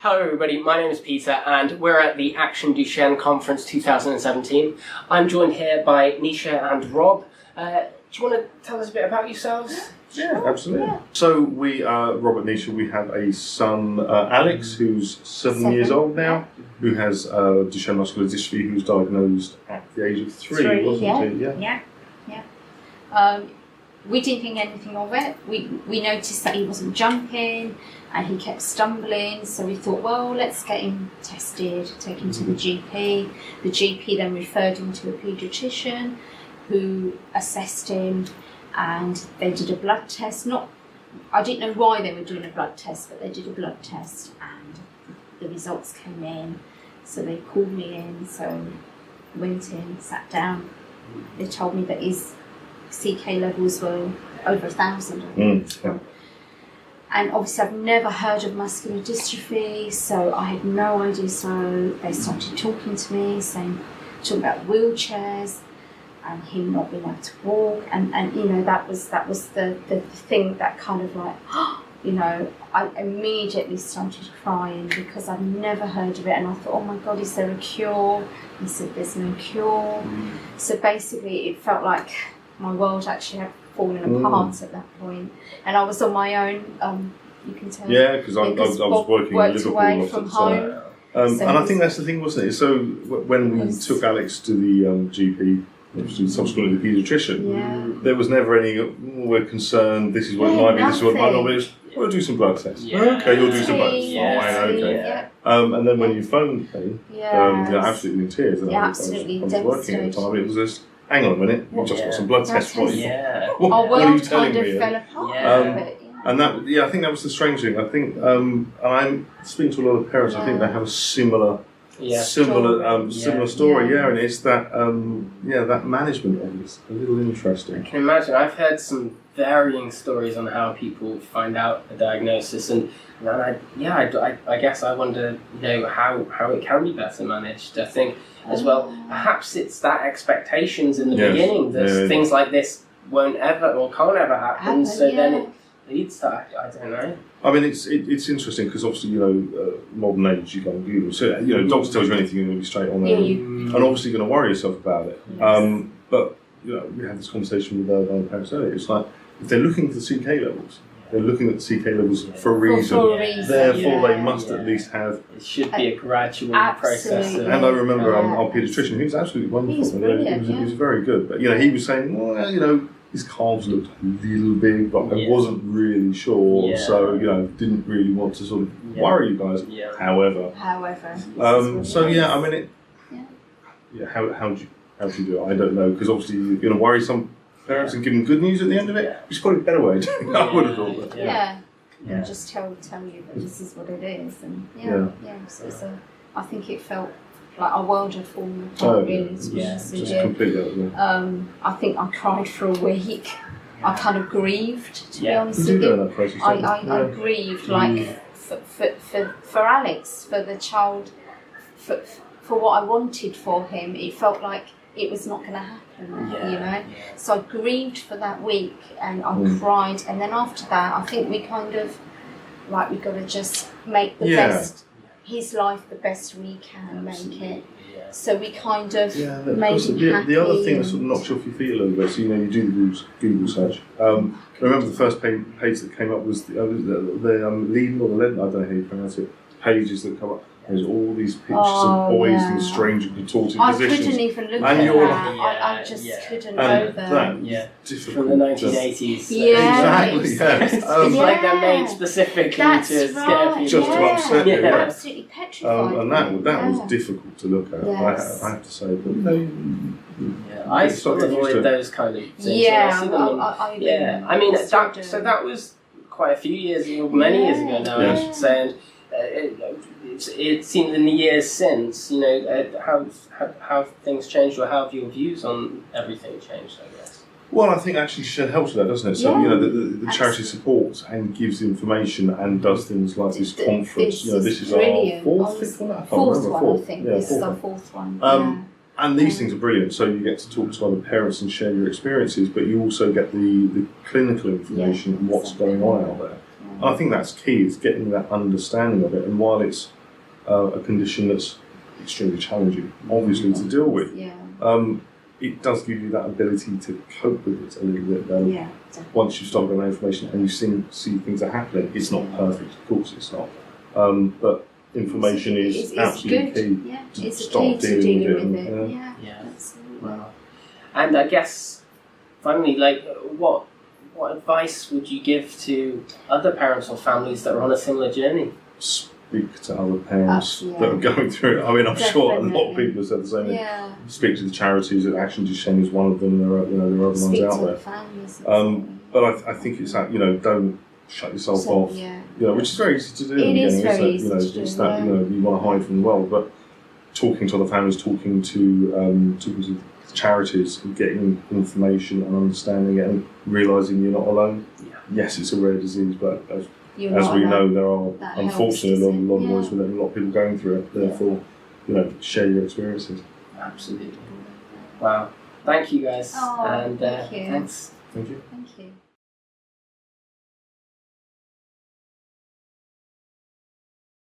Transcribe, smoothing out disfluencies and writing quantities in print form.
Hello everybody, my name is Peter and we're at the Action Duchenne Conference 2017. I'm joined here by Nisha and Rob. Do you want to tell us a bit about yourselves? Yeah, absolutely. Yeah. So we, Rob and Nisha, we have a son, Alex, who's 7 years old now, who has Duchenne muscular dystrophy, who was diagnosed at the age of 3, wasn't he? Yeah. We didn't think anything of it. We noticed that he wasn't jumping and he kept stumbling, so we thought, well, let's get him tested, take him to the GP. The GP then referred him to a paediatrician who assessed him, and they did a blood test. I didn't know why they were doing a blood test, but they did a blood test and the results came in. So they called me in, so I went in, sat down. They told me that his CK levels were over 1,000. And obviously I've never heard of muscular dystrophy, so I had no idea. So they started talking to me, talking about wheelchairs and him not being able to walk, and you know, that was the thing that kind of like, you know, I immediately started crying because I'd never heard of it, and I thought, oh my God, is there a cure? He said there's no cure. So basically it felt like my world actually had fallen apart at that point, and I was on my own. You can tell. Yeah, because I was working in Liverpool away from home. And I think that's the thing, wasn't it? So when we took Alex to the GP, subsequently the paediatrician, there was never any, we're concerned, this is what it might be, this is what it might not be. We'll do some blood tests. Okay, you'll do some blood tests. Fine, okay. And then when you phoned me, they're absolutely in tears. And I was working at the time, it was just, hang on a minute, you just got some blood tests. What are you telling me? Fell apart. And that, I think that was the strange thing. I think, and I'm speaking to a lot of parents, I think they have a similar story, and it's that, that management of it is a little interesting. I can imagine. I've heard some varying stories on how people find out a diagnosis, and I guess I wonder, you know, how it can be better managed. I think as well, perhaps it's that expectations in the beginning that things like this won't ever or can't ever happen, then it leads to, I don't know. I mean, it's interesting because obviously, you know, modern age, you go on Google. So, you know, doctor tells you anything, you're going to be straight on there. And obviously you're going to worry yourself about it. Yes. But, you know, we had this conversation with our parents earlier. It's like, if they're looking at the CK levels, they're looking at the CK levels for a reason. Therefore, they must at least have... It should be a gradual process. And I remember our paediatrician, he was absolutely wonderful. He was brilliant, he was very good. But, you know, he was saying, well, you know, his calves looked a little big, but I wasn't really sure, so, you know, didn't really want to sort of worry you guys. However. So, I mean, how do you do it? I don't know, because obviously you're going to worry some parents and give them good news at the end of it, which is probably a better way of doing it, I would have thought. And just tell you that this is what it is, and so I think it felt like our world had fallen apart, really, to be honest with you. Completely. I think I cried for a week. I kind of grieved, to be honest with you. I grieved, like, for Alex, for the child, for what I wanted for him. It felt like it was not going to happen, you know. So I grieved for that week, and I cried. And then after that, I think we kind of, like, we've got to just make the best, his life the best we can make it. So we kind of made him happy. The other thing that sort of knocks you off your feet a little bit, so, you know, you do the Google search. I remember the first page that came up was the Leiden or the Leden, I don't know how you pronounce it, pages that come up. There's all these pictures of boys in strange and contorted positions. I couldn't even look at that. I just couldn't go there. Difficult. From the 1980s. Exactly, It's like they're made specifically to scare people. Just to upset you. Absolutely petrified. And that was difficult to look at, I have to say. But, I sort of avoid those kind of things. I mean, that was quite a few years ago, many years ago now, I should say. And it seems in the years since, you know, how things changed, or how have your views on everything changed, I guess? Well, I think actually Shed helps with that, doesn't it? So, you know, the charity supports and gives information and does things like this conference. You know, this is our fifth one? I can't remember. I think. This is our fourth one. And these things are brilliant. So you get to talk to other parents and share your experiences, but you also get the clinical information and what's going on out there. I think that's key, is getting that understanding of it. And while it's a condition that's extremely challenging, obviously, to deal with, it does give you that ability to cope with it a little bit better. Yeah, once you start getting that information and you see things are happening, it's not perfect, of course it's not. But information is absolutely key. Yeah, to it's start key to dealing with it. Yeah. Absolutely. Wow. And I guess finally, like, what advice would you give to other parents or families that are on a similar journey? Speak to other parents that are going through it. I mean, I'm sure a lot of people have said the same thing. Yeah. Speak to the charities. Action Duchenne is one of them. There are, there are other ones out there. Families but I think it's that, don't shut yourself off. Which is very easy to do. It is very easy to do. It's that you want to hide from the world, but talking to other families, talking to charities, and getting information and understanding it, and realising you're not alone. Yeah. Yes, it's a rare disease, but as we know, there are unfortunately a lot of boys with it, and a lot of people going through it. Therefore, share your experiences. Absolutely. Wow. Thank you guys. Oh, and thank you. thanks. Thank you. Thank you.